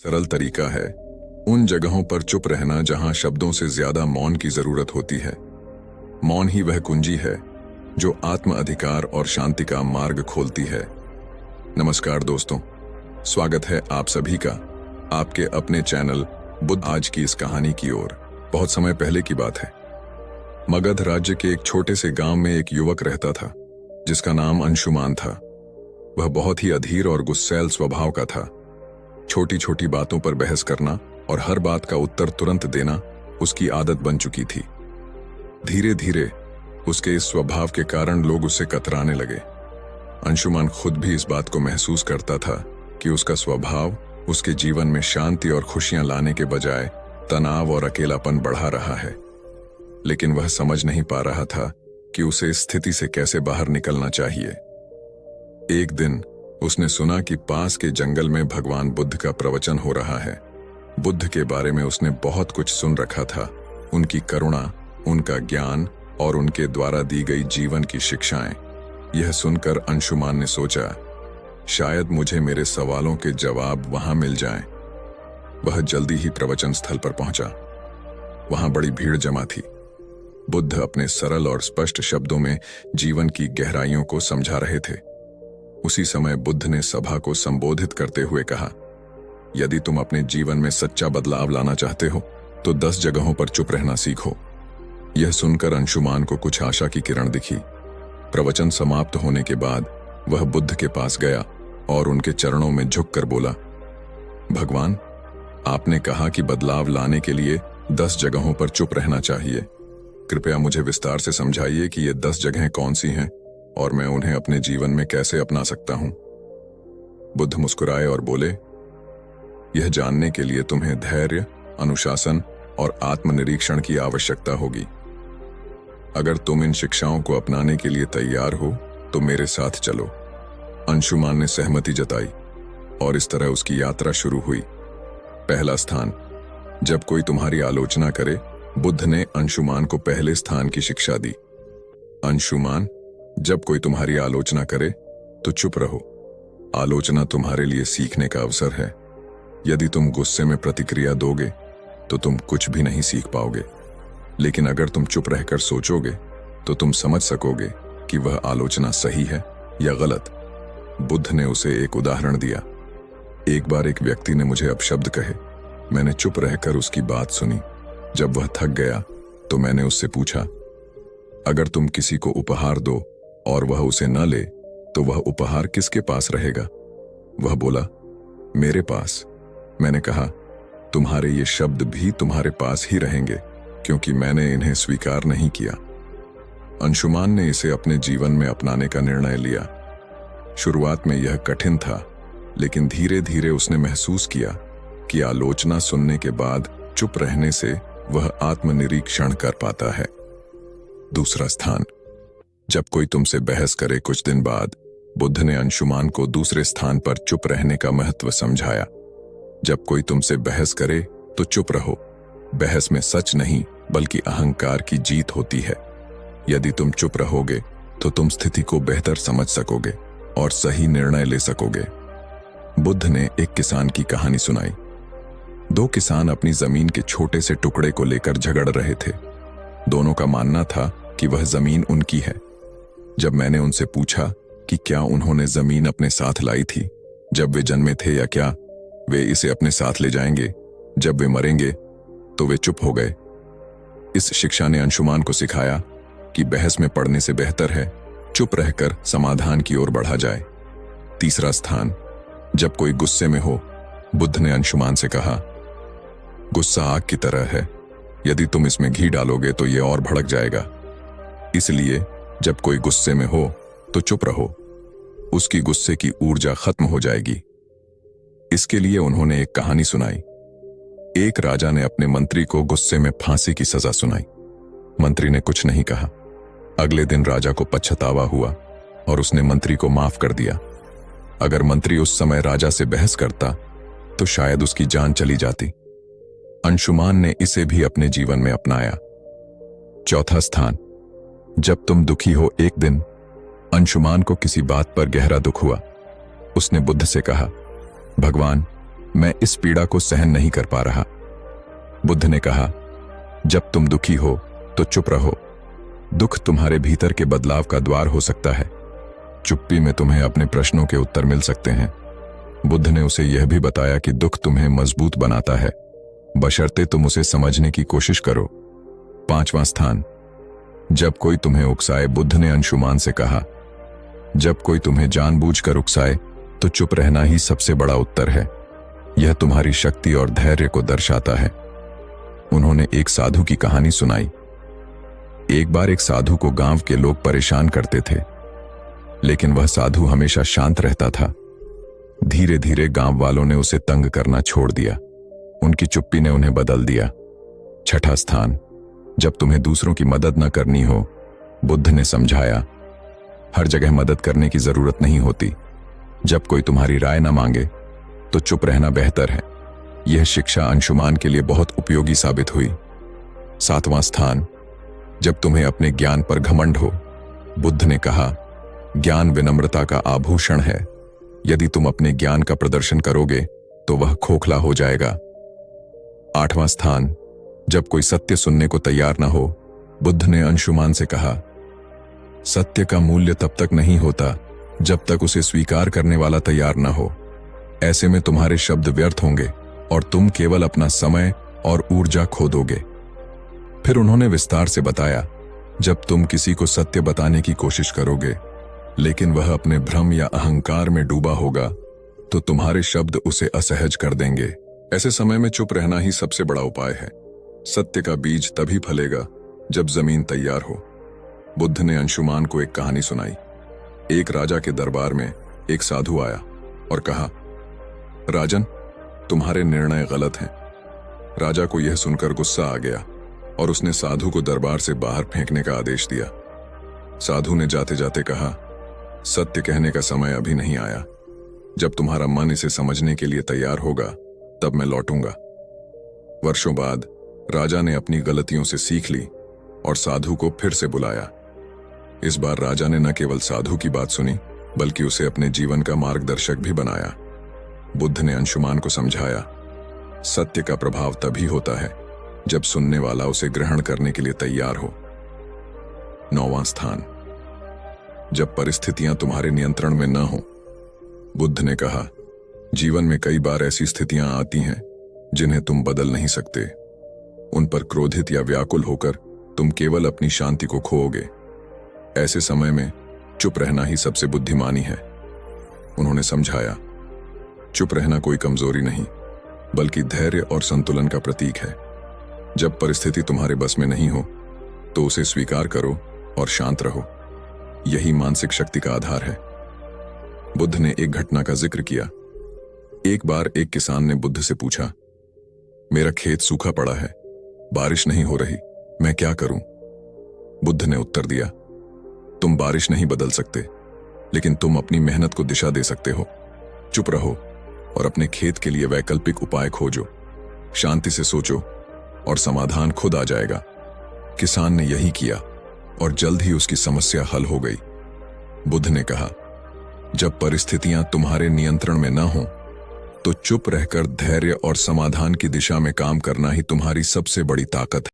सरल तरीका है उन जगहों पर चुप रहना जहां शब्दों से ज्यादा मौन की जरूरत होती है। मौन ही वह कुंजी है जो आत्म अधिकार और शांति का मार्ग खोलती है। नमस्कार दोस्तों, स्वागत है आप सभी का आपके अपने चैनल बुद्ध आज की इस कहानी की ओर। बहुत समय पहले की बात है। मगध राज्य के एक छोटे से गांव में एक युवक रहता था जिसका नाम अंशुमान था। वह बहुत ही अधीर और गुस्सैल स्वभाव का था। छोटी छोटी बातों पर बहस करना और हर बात का उत्तर तुरंत देना उसकी आदत बन चुकी थी। धीरे धीरे उसके इस स्वभाव के कारण लोग उससे कतराने लगे। अंशुमान खुद भी इस बात को महसूस करता था कि उसका स्वभाव उसके जीवन में शांति और खुशियां लाने के बजाय तनाव और अकेलापन बढ़ा रहा है। लेकिन वह समझ नहीं पा रहा था कि उसे इस स्थिति से कैसे बाहर निकलना चाहिए। एक दिन उसने सुना कि पास के जंगल में भगवान बुद्ध का प्रवचन हो रहा है। बुद्ध के बारे में उसने बहुत कुछ सुन रखा था। उनकी करुणा, उनका ज्ञान और उनके द्वारा दी गई जीवन की शिक्षाएं। यह सुनकर अंशुमान ने सोचा, शायद मुझे मेरे सवालों के जवाब वहां मिल जाएं। वह जल्दी ही प्रवचन स्थल पर पहुंचा। वहां बड़ी भीड़ जमा थी। बुद्ध अपने सरल और स्पष्ट शब्दों में जीवन की गहराइयों को समझा रहे थे। उसी समय बुद्ध ने सभा को संबोधित करते हुए कहा, यदि तुम अपने जीवन में सच्चा बदलाव लाना चाहते हो तो 10 जगहों पर चुप रहना सीखो। यह सुनकर अंशुमान को कुछ आशा की किरण दिखी। प्रवचन समाप्त होने के बाद वह बुद्ध के पास गया और उनके चरणों में झुककर बोला, भगवान, आपने कहा कि बदलाव लाने के लिए 10 जगहों पर चुप रहना चाहिए। कृपया मुझे विस्तार से समझाइए कि ये 10 जगहें कौन सी हैं और मैं उन्हें अपने जीवन में कैसे अपना सकता हूं। बुद्ध मुस्कुराए और बोले, यह जानने के लिए तुम्हें धैर्य, अनुशासन और आत्मनिरीक्षण की आवश्यकता होगी। अगर तुम इन शिक्षाओं को अपनाने के लिए तैयार हो तो मेरे साथ चलो। अंशुमान ने सहमति जताई और इस तरह उसकी यात्रा शुरू हुई। पहला स्थान, जब कोई तुम्हारी आलोचना करे। बुद्ध ने अंशुमान को पहले स्थान की शिक्षा दी। अंशुमान, जब कोई तुम्हारी आलोचना करे तो चुप रहो। आलोचना तुम्हारे लिए सीखने का अवसर है। यदि तुम गुस्से में प्रतिक्रिया दोगे तो तुम कुछ भी नहीं सीख पाओगे। लेकिन अगर तुम चुप रहकर सोचोगे तो तुम समझ सकोगे कि वह आलोचना सही है या गलत। बुद्ध ने उसे एक उदाहरण दिया। एक बार एक व्यक्ति ने मुझे अपशब्द कहे। मैंने चुप रहकर उसकी बात सुनी। जब वह थक गया तो मैंने उससे पूछा, अगर तुम किसी को उपहार दो और वह उसे न ले तो वह उपहार किसके पास रहेगा? वह बोला, मेरे पास। मैंने कहा, तुम्हारे ये शब्द भी तुम्हारे पास ही रहेंगे क्योंकि मैंने इन्हें स्वीकार नहीं किया। अंशुमान ने इसे अपने जीवन में अपनाने का निर्णय लिया। शुरुआत में यह कठिन था, लेकिन धीरे धीरे उसने महसूस किया कि आलोचना सुनने के बाद चुप रहने से वह आत्मनिरीक्षण कर पाता है। दूसरा स्थान, जब कोई तुमसे बहस करे। कुछ दिन बाद बुद्ध ने अंशुमान को दूसरे स्थान पर चुप रहने का महत्व समझाया। जब कोई तुमसे बहस करे तो चुप रहो। बहस में सच नहीं बल्कि अहंकार की जीत होती है। यदि तुम चुप रहोगे तो तुम स्थिति को बेहतर समझ सकोगे और सही निर्णय ले सकोगे। बुद्ध ने एक किसान की कहानी सुनाई। 2 किसान अपनी जमीन के छोटे से टुकड़े को लेकर झगड़ रहे थे। दोनों का मानना था कि वह जमीन उनकी है। जब मैंने उनसे पूछा कि क्या उन्होंने जमीन अपने साथ लाई थी जब वे जन्मे थे या क्या वे इसे अपने साथ ले जाएंगे जब वे मरेंगे, तो वे चुप हो गए। इस शिक्षा ने अंशुमान को सिखाया कि बहस में पड़ने से बेहतर है चुप रहकर समाधान की ओर बढ़ा जाए। तीसरा स्थान, जब कोई गुस्से में हो। बुद्ध ने अंशुमान से कहा, गुस्सा आग की तरह है। यदि तुम इसमें घी डालोगे तो यह और भड़क जाएगा। इसलिए जब कोई गुस्से में हो तो चुप रहो। उसकी गुस्से की ऊर्जा खत्म हो जाएगी। इसके लिए उन्होंने एक कहानी सुनाई। एक राजा ने अपने मंत्री को गुस्से में फांसी की सजा सुनाई। मंत्री ने कुछ नहीं कहा। अगले दिन राजा को पछतावा हुआ और उसने मंत्री को माफ कर दिया। अगर मंत्री उस समय राजा से बहस करता तो शायद उसकी जान चली जाती। अंशुमान ने इसे भी अपने जीवन में अपनाया। चौथा स्थान, जब तुम दुखी हो। एक दिन अंशुमान को किसी बात पर गहरा दुख हुआ। उसने बुद्ध से कहा, भगवान, मैं इस पीड़ा को सहन नहीं कर पा रहा। बुद्ध ने कहा, जब तुम दुखी हो तो चुप रहो। दुख तुम्हारे भीतर के बदलाव का द्वार हो सकता है। चुप्पी में तुम्हें अपने प्रश्नों के उत्तर मिल सकते हैं। बुद्ध ने उसे यह भी बताया कि दुख तुम्हें मजबूत बनाता है, बशर्ते तुम उसे समझने की कोशिश करो। 5वां स्थान, जब कोई तुम्हें उकसाए। बुद्ध ने अंशुमान से कहा, जब कोई तुम्हें जानबूझकर उकसाए तो चुप रहना ही सबसे बड़ा उत्तर है। यह तुम्हारी शक्ति और धैर्य को दर्शाता है। उन्होंने एक साधु की कहानी सुनाई। एक बार एक साधु को गांव के लोग परेशान करते थे, लेकिन वह साधु हमेशा शांत रहता था। धीरे धीरे गांव वालों ने उसे तंग करना छोड़ दिया। उनकी चुप्पी ने उन्हें बदल दिया। 6ठा स्थान, जब तुम्हें दूसरों की मदद न करनी हो। बुद्ध ने समझाया, हर जगह मदद करने की जरूरत नहीं होती। जब कोई तुम्हारी राय न मांगे तो चुप रहना बेहतर है। यह शिक्षा अंशुमान के लिए बहुत उपयोगी साबित हुई। 7वां स्थान, जब तुम्हें अपने ज्ञान पर घमंड हो। बुद्ध ने कहा, ज्ञान विनम्रता का आभूषण है। यदि तुम अपने ज्ञान का प्रदर्शन करोगे तो वह खोखला हो जाएगा। 8वां स्थान, जब कोई सत्य सुनने को तैयार न हो। बुद्ध ने अंशुमान से कहा, सत्य का मूल्य तब तक नहीं होता जब तक उसे स्वीकार करने वाला तैयार न हो। ऐसे में तुम्हारे शब्द व्यर्थ होंगे और तुम केवल अपना समय और ऊर्जा खो दोगे। फिर उन्होंने विस्तार से बताया, जब तुम किसी को सत्य बताने की कोशिश करोगे लेकिन वह अपने भ्रम या अहंकार में डूबा होगा तो तुम्हारे शब्द उसे असहज कर देंगे। ऐसे समय में चुप रहना ही सबसे बड़ा उपाय है। सत्य का बीज तभी फलेगा जब जमीन तैयार हो। बुद्ध ने अंशुमान को एक कहानी सुनाई। एक राजा के दरबार में एक साधु आया और कहा, राजन, तुम्हारे निर्णय गलत हैं। राजा को यह सुनकर गुस्सा आ गया और उसने साधु को दरबार से बाहर फेंकने का आदेश दिया। साधु ने जाते जाते कहा, सत्य कहने का समय अभी नहीं आया। जब तुम्हारा मन इसे समझने के लिए तैयार होगा तब मैं लौटूंगा। वर्षों बाद राजा ने अपनी गलतियों से सीख ली और साधु को फिर से बुलाया। इस बार राजा ने न केवल साधु की बात सुनी बल्कि उसे अपने जीवन का मार्गदर्शक भी बनाया। बुद्ध ने अंशुमान को समझाया, सत्य का प्रभाव तभी होता है जब सुनने वाला उसे ग्रहण करने के लिए तैयार हो। 9वां स्थान, जब परिस्थितियां तुम्हारे नियंत्रण में न हो। बुद्ध ने कहा, जीवन में कई बार ऐसी स्थितियां आती हैं जिन्हें तुम बदल नहीं सकते। उन पर क्रोधित या व्याकुल होकर तुम केवल अपनी शांति को खोओगे। ऐसे समय में चुप रहना ही सबसे बुद्धिमानी है। उन्होंने समझाया, चुप रहना कोई कमजोरी नहीं बल्कि धैर्य और संतुलन का प्रतीक है। जब परिस्थिति तुम्हारे बस में नहीं हो तो उसे स्वीकार करो और शांत रहो। यही मानसिक शक्ति का आधार है। बुद्ध ने एक घटना का जिक्र किया। एक बार एक किसान ने बुद्ध से पूछा, मेरा खेत सूखा पड़ा है, बारिश नहीं हो रही, मैं क्या करूं? बुद्ध ने उत्तर दिया, तुम बारिश नहीं बदल सकते, लेकिन तुम अपनी मेहनत को दिशा दे सकते हो। चुप रहो और अपने खेत के लिए वैकल्पिक उपाय खोजो। शांति से सोचो और समाधान खुद आ जाएगा। किसान ने यही किया और जल्द ही उसकी समस्या हल हो गई। बुद्ध ने कहा, जब परिस्थितियां तुम्हारे नियंत्रण में न हो तो चुप रहकर धैर्य और समाधान की दिशा में काम करना ही तुम्हारी सबसे बड़ी ताकत है।